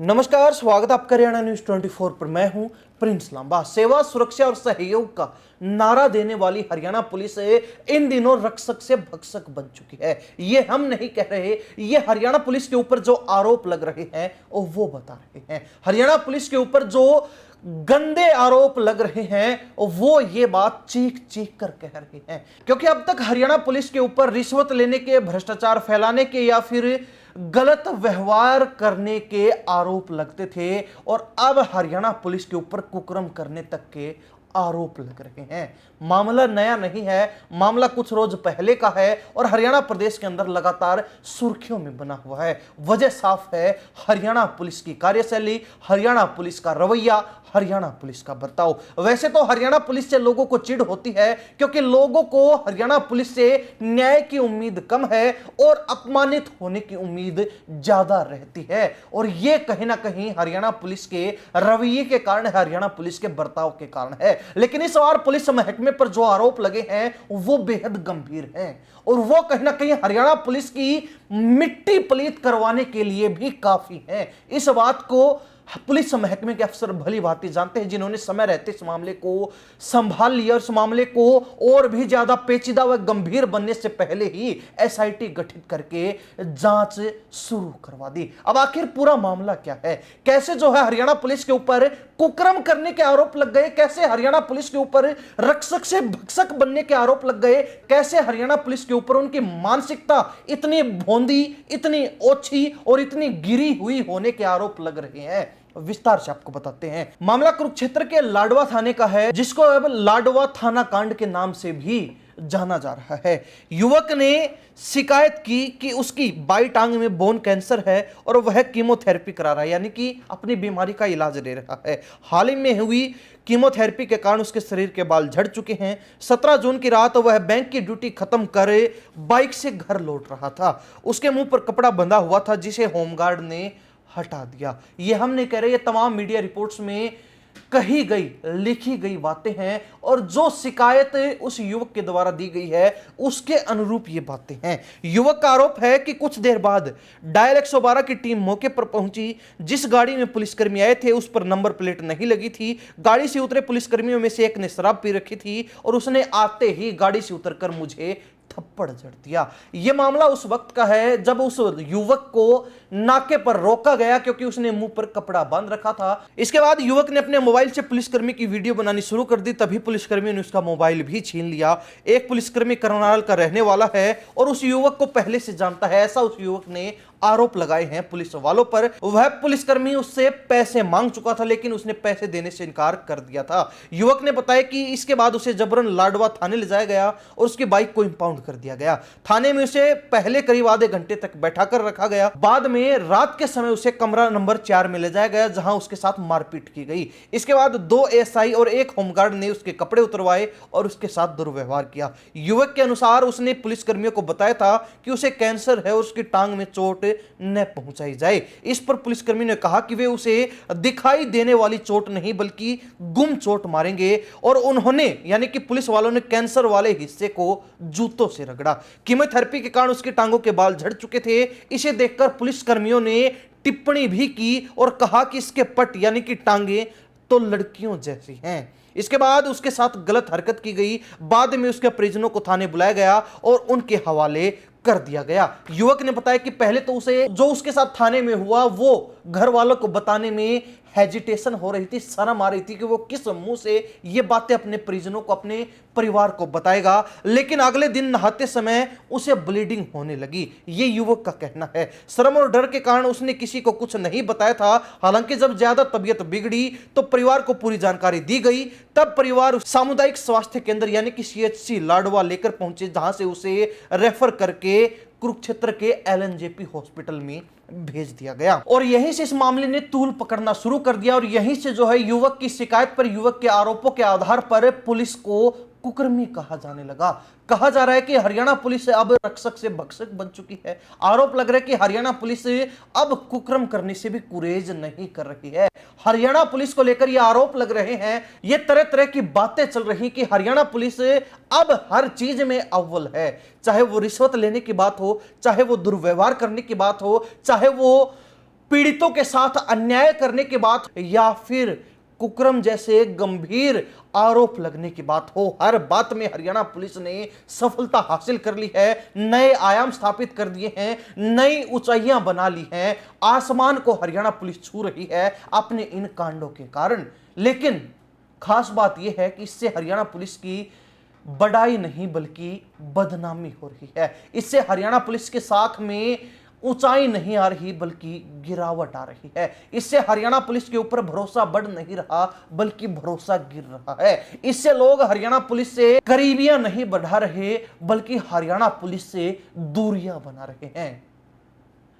नमस्कार, स्वागत है आपका हरियाणा न्यूज 24 पर। मैं हूं प्रिंस लांबा। सेवा, सुरक्षा और सहयोग का नारा देने वाली हरियाणा पुलिस इन दिनों रक्षक से भक्षक बन चुकी है। ये हम नहीं कह रहे, ये हरियाणा पुलिस के ऊपर जो आरोप लग रहे हैं वो बता रहे हैं। हरियाणा पुलिस के ऊपर जो गंदे आरोप लग रहे हैं वो ये बात चीख चीख कर कह रहे हैं, क्योंकि अब तक हरियाणा पुलिस के ऊपर रिश्वत लेने के, भ्रष्टाचार फैलाने के या फिर गलत व्यवहार करने के आरोप लगते थे, और अब हरियाणा पुलिस के ऊपर कुकर्म करने तक के आरोप लग रहे हैं। मामला नया नहीं है, मामला कुछ रोज पहले का है और हरियाणा प्रदेश के अंदर लगातार सुर्खियों में बना हुआ है। वजह साफ है, हरियाणा पुलिस की कार्यशैली, हरियाणा पुलिस का रवैया, हरियाणा पुलिस का बर्ताव। वैसे तो हरियाणा पुलिस से लोगों को चिढ़ होती है, क्योंकि लोगों को हरियाणा पुलिस से न्याय की उम्मीद कम है और अपमानित होने की उम्मीद ज्यादा रहती है। और यह कहीं ना कहीं हरियाणा पुलिस के रवैये के कारण, हरियाणा पुलिस के बर्ताव के कारण है। लेकिन इस बार पुलिस महकमे पर जो आरोप लगे हैं वो बेहद गंभीर हैं, और वो कहीं ना कहीं हरियाणा पुलिस की मिट्टी पलीत करवाने के लिए भी काफी है। इस बात को पुलिस महकमे के अफसर भली भांति जानते हैं, जिन्होंने समय रहते इस मामले को संभाल लिया और इस मामले को और भी ज्यादा पेचीदा व गंभीर बनने से पहले ही एसआईटी गठित करके जांच शुरू करवा दी। अब आखिर पूरा मामला क्या है, कैसे जो है हरियाणा पुलिस के ऊपर कुकर्म करने के आरोप लग गए, कैसे हरियाणा पुलिस के ऊपर रक्षक से भक्षक बनने के आरोप लग गए, कैसे हरियाणा पुलिस के ऊपर उनकी मानसिकता इतनी भोंदी, इतनी ओछी और इतनी गिरी हुई होने के आरोप लग रहे हैं, विस्तार से आपको बताते हैं। मामला कुरुक्षेत्र के लाडवा थाने का है, जिसको अब लाडवा थाना कांड के नाम से भी जाना जा रहा है। युवक ने शिकायत की कि उसकी बाई टांग में बोन कैंसर है और वह कीमोथेरेपी करा रहा है, यानी कि अपनी बीमारी का इलाज ले रहा है। हाल ही में हुई कीमोथेरेपी के कारण उसके शरीर के बाल झड़ चुके हैं। 17 जून की रात वह बैंक की ड्यूटी खत्म कर बाइक से घर लौट रहा था। उसके मुंह पर कपड़ा बंधा हुआ था, जिसे होमगार्ड ने हटा दिया। ये हम नहीं कह रहे, ये तमाम मीडिया रिपोर्ट्स में कही गई, लिखी गई बातें हैं, और जो शिकायत उस युवक के द्वारा दी गई है उसके अनुरूप ये बातें हैं। युवक का आरोप है कि कुछ देर बाद डायल 112 की टीम मौके पर पहुंची। जिस गाड़ी में पुलिसकर्मी आए थे उस पर नंबर प्लेट नहीं लगी थी। गाड़ी से उतरे पुलिसकर्मियों में से एक ने शराब पी रखी थी और उसने आते ही गाड़ी से उतरकर मुझे थप्पड़ जड़ दिया। यह मामला उस वक्त का है जब उस युवक को नाके पर रोका गया, क्योंकि उसने मुंह पर कपड़ा बांध रखा था। इसके बाद युवक ने अपने मोबाइल से पुलिसकर्मी की वीडियो बनानी शुरू कर दी। तभी पुलिसकर्मी ने उसका मोबाइल भी छीन लिया। एक पुलिसकर्मी करनाल का रहने वाला है और उस युवक को पहले से जानता है, ऐसा उस युवक ने आरोप लगाए हैं पुलिस वालों पर। वह पुलिसकर्मी उससे पैसे मांग चुका था, लेकिन उसने पैसे देने से इनकार कर दिया था। युवक ने बताया कि इसके बाद उसे जबरन लाडवा थाने ले जाया गया और उसकी बाइक को इंपाउंड कर दिया गया। थाने में उसे पहले करीब आधे घंटे तक बैठा कर रखा गया। बाद में रात के समय उसे कमरा नंबर 4 में ले जाया गया, जहां उसके साथ मारपीट की गई। इसके बाद 2 एसआई और एक होमगार्ड ने उसके कपड़े उतरवाए और उसके साथ दुर्व्यवहार किया। युवक के अनुसार उसने पुलिसकर्मियों को बताया था कि उसे कैंसर है और उसकी टांग में चोट न पहुंचाई जाए। इस पर पुलिसकर्मी ने कहा कि वे उसे दिखाई देने वाली चोट नहीं बल्कि गुम चोट मारेंगे, और उन्होंने यानी कि पुलिस वालों ने कैंसर वाले हिस्से को जूतों से रगड़ा। कीमोथेरेपी के कारण उसकी टांगों के बाल झड़ चुके थे। इसे देखकर पुलिसकर्मियों ने टिप्पणी भी की और कहा कि इसके पट यानी कि टांगे तो लड़कियों जैसी हैं। इसके बाद उसके साथ गलत हरकत की गई। बाद में उसके परिजनों को थाने बुलाया गया और उनके हवाले कर दिया गया। युवक ने बताया कि पहले तो उसे जो उसके साथ थाने में हुआ वो घर वालों को बताने में हेजिटेशन हो रही थी, शर्म आ रही थी कि वो किस मुंह से ये बातें अपने परिजनों को, अपने परिवार को बताएगा। लेकिन अगले दिन नहाते समय उसे ब्लीडिंग होने लगी, ये युवक का कहना है। शर्म और डर के कारण उसने किसी को कुछ नहीं बताया था। हालांकि जब ज्यादा तबीयत बिगड़ी तो परिवार को पूरी जानकारी दी गई। तब परिवार सामुदायिक स्वास्थ्य केंद्र यानी कि सीएचसी लाडवा लेकर पहुंचे, जहां से उसे रेफर करके कुरुक्षेत्र के एलएनजेपी हॉस्पिटल में भेज दिया गया। और यहीं से इस मामले ने तूल पकड़ना शुरू कर दिया और यहीं से जो है युवक की शिकायत पर, युवक के आरोपों के आधार पर पुलिस को कुकर्मी कहा जाने लगा। कहा जा रहा है कि हरियाणा पुलिस अब रक्षक से भक्षक बन चुकी है। आरोप लग रहा है कि हरियाणा पुलिस अब कुकर्म करने से भी गुरेज नहीं कर रही है। हरियाणा पुलिस को लेकर ये आरोप लग रहे हैं, ये तरह तरह की बातें चल रही कि हरियाणा पुलिस अब हर चीज में अव्वल है। चाहे वो रिश्वत लेने की बात हो, चाहे वो दुर्व्यवहार करने की बात हो, चाहे वो पीड़ितों के साथ अन्याय करने की बात या फिर कुकर्म जैसे गंभीर आरोप लगने की बात हो, हर बात में हरियाणा पुलिस ने सफलता हासिल कर ली है, नए आयाम स्थापित कर दिए हैं, नई ऊंचाइयां बना ली हैं, आसमान को हरियाणा पुलिस छू रही है अपने इन कांडों के कारण। लेकिन खास बात यह है कि इससे हरियाणा पुलिस की बड़ाई नहीं बल्कि बदनामी हो रही है। इससे हरियाणा पुलिस के साख में ऊंचाई नहीं आ रही बल्कि गिरावट आ रही है। इससे हरियाणा पुलिस के ऊपर भरोसा बढ़ नहीं रहा बल्कि भरोसा गिर रहा है। इससे लोग हरियाणा पुलिस से करीबियां नहीं बढ़ा रहे बल्कि हरियाणा पुलिस से दूरियां बना रहे हैं,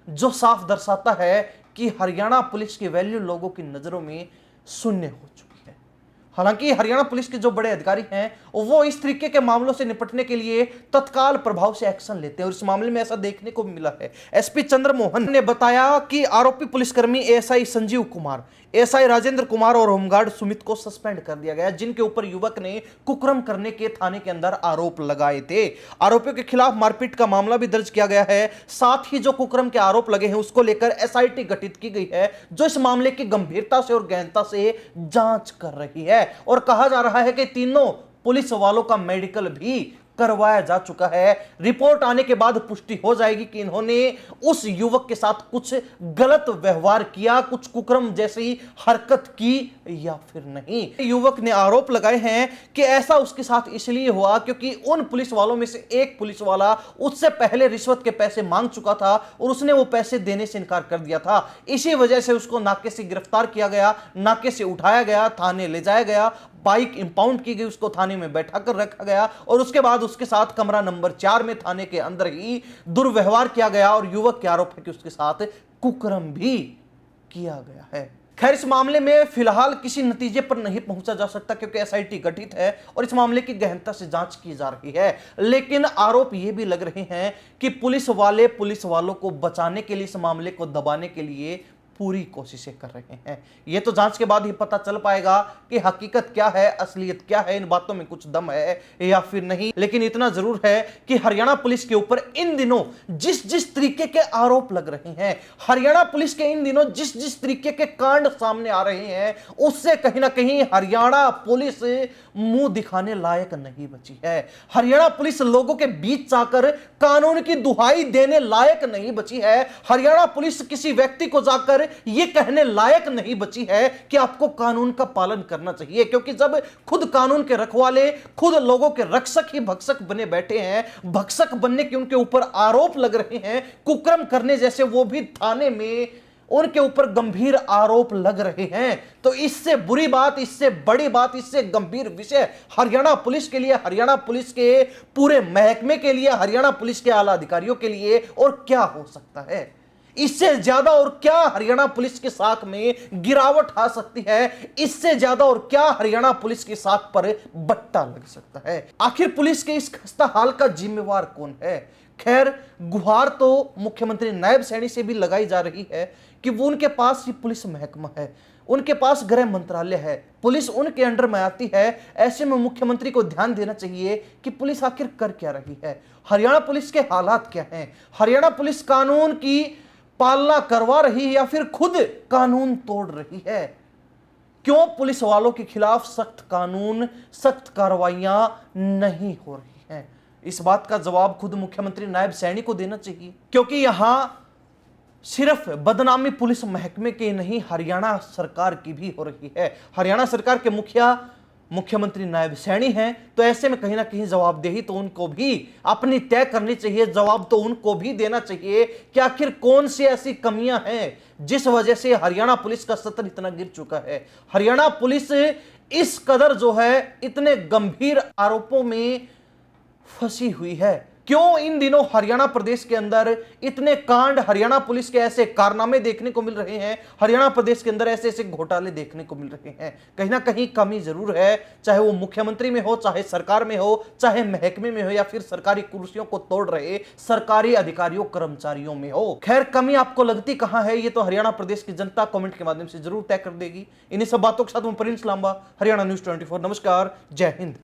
जो साफ दर्शाता है कि हरियाणा पुलिस की वैल्यू लोगों की नजरों में शून्य हो चुकी है। हालांकि हरियाणा पुलिस के जो बड़े अधिकारी हैं वो इस तरीके के मामलों से निपटने के लिए तत्काल प्रभाव से एक्शन लेते हैं और इस मामले में ऐसा देखने को मिला है। एसपी चंद्रमोहन ने बताया कि आरोपी पुलिसकर्मी एएसआई संजीव कुमार, एएसआई राजेंद्र कुमार और होमगार्ड सुमित को सस्पेंड कर दिया गया, जिनके ऊपर युवक ने कुकर्म करने के थाने के अंदर आरोप लगाए थे। आरोपियों के खिलाफ मारपीट का मामला भी दर्ज किया गया है। साथ ही जो कुकर्म के आरोप लगे हैं उसको लेकर एसआईटी गठित की गई है, जो इस मामले की गंभीरता से और गहनता से जांच कर रही है। और कहा जा रहा है कि तीनों पुलिस वालों का मेडिकल भी करवाया जा चुका है। रिपोर्ट आने के बाद पुष्टि हो जाएगी कि इन्होंने उस युवक के साथ कुछ गलत व्यवहार किया, कुछ कुकर्म जैसी हरकत की या फिर नहीं। युवक ने आरोप लगाए हैं कि ऐसा उसके साथ इसलिए हुआ क्योंकि उन पुलिस वालों में से एक पुलिस वाला उससे पहले रिश्वत के पैसे मांग चुका था और उसने वो पैसे देने से इनकार कर दिया था। इसी वजह से उसको नाके से गिरफ्तार किया गया, नाके से उठाया गया, थाने ले जाया गया, बाइक इंपाउंड की गई, उसको थाने में बैठा कर रखा गया और उसके बाद उसके साथ कमरा नंबर 4 में थाने के अंदर ही दुर्व्यवहार किया गया और युवक के आरोप है कि उसके साथ कुकर्म भी किया गया है। खैर, इस मामले में फिलहाल किसी नतीजे पर नहीं पहुंचा जा सकता क्योंकि एसआईटी गठित है और इस मामले की गहनता से जांच की जा रही है। लेकिन आरोप यह भी लग रहे हैं कि पुलिस वाले पुलिस वालों को बचाने के लिए, इस मामले को दबाने के लिए पूरी कोशिशें कर रहे हैं। यह तो जांच के बाद ही पता चल पाएगा कि हकीकत क्या है, असलियत क्या है, इन बातों में कुछ दम है या फिर नहीं। लेकिन इतना जरूर है कि हरियाणा पुलिस के ऊपर इन दिनों जिस जिस तरीके के आरोप लग रहे हैं, हरियाणा पुलिस के इन दिनों जिस जिस तरीके के कांड सामने आ रहे हैं, उससे कहीं ना कहीं हरियाणा पुलिस मुंह दिखाने लायक नहीं बची है। हरियाणा पुलिस लोगों के बीच जाकर कानून की दुहाई देने लायक नहीं बची है। हरियाणा पुलिस किसी व्यक्ति को जाकर यह कहने लायक नहीं बची है कि आपको कानून का पालन करना चाहिए, क्योंकि जब खुद कानून के रखवाले, खुद लोगों के रक्षक ही भक्षक बने बैठे हैं, भक्षक बनने के उनके ऊपर आरोप लग रहे हैं, कुकर्म करने जैसे, वो भी थाने में उनके ऊपर गंभीर आरोप लग रहे हैं, तो इससे बुरी बात, इससे बड़ी बात, इससे गंभीर विषय हरियाणा पुलिस के लिए, हरियाणा पुलिस के पूरे महकमे के लिए, हरियाणा पुलिस के आला अधिकारियों के लिए और क्या हो सकता है। इससे ज्यादा और क्या हरियाणा पुलिस के साख में गिरावट आ सकती है, इससे ज्यादा और क्या हरियाणा पुलिस के साख पर बट्टा लग सकता है। आखिर पुलिस के इस खस्ता हाल का जिम्मेवार कौन है? खैर, गुहार तो मुख्यमंत्री नायब सैनी से भी लगाई जा रही है कि वो, उनके पास ही पुलिस महकमा है, उनके पास गृह मंत्रालय है, पुलिस उनके अंडर में आती है। ऐसे में मुख्यमंत्री को ध्यान देना चाहिए कि पुलिस आखिर कर क्या रही है, हरियाणा पुलिस के हालात क्या हैं, हरियाणा पुलिस कानून की पालना करवा रही है या फिर खुद कानून तोड़ रही है। क्यों पुलिस वालों के खिलाफ सख्त कानून, सख्त कार्रवाइयां नहीं हो रही हैं? इस बात का जवाब खुद मुख्यमंत्री नायब सैनी को देना चाहिए, क्योंकि यहां सिर्फ बदनामी पुलिस महकमे की नहीं, हरियाणा सरकार की भी हो रही है। हरियाणा सरकार के मुखिया मुख्यमंत्री नायब सैनी हैं, तो ऐसे में कहीं ना कहीं जवाबदेही तो उनको भी अपनी तय करनी चाहिए, जवाब तो उनको भी देना चाहिए कि आखिर कौन सी ऐसी कमियां हैं जिस वजह से हरियाणा पुलिस का स्तर इतना गिर चुका है। हरियाणा पुलिस इस कदर जो है इतने गंभीर आरोपों में फंसी हुई है। क्यों इन दिनों हरियाणा प्रदेश के अंदर इतने कांड, हरियाणा पुलिस के ऐसे कारनामे देखने को मिल रहे हैं, हरियाणा प्रदेश के अंदर ऐसे ऐसे घोटाले देखने को मिल रहे हैं? कहीं ना कहीं कमी जरूर है, चाहे वो मुख्यमंत्री में हो, चाहे सरकार में हो, चाहे महकमे में हो या फिर सरकारी कुर्सियों को तोड़ रहे सरकारी अधिकारियों, कर्मचारियों में हो। खैर, कमी आपको लगती कहां है, ये तो हरियाणा प्रदेश की जनता कमेंट के माध्यम से जरूर तय कर देगी। इन्हीं सब बातों के साथ मैं प्रिंस लांबा, हरियाणा न्यूज 24। नमस्कार, जय हिंद।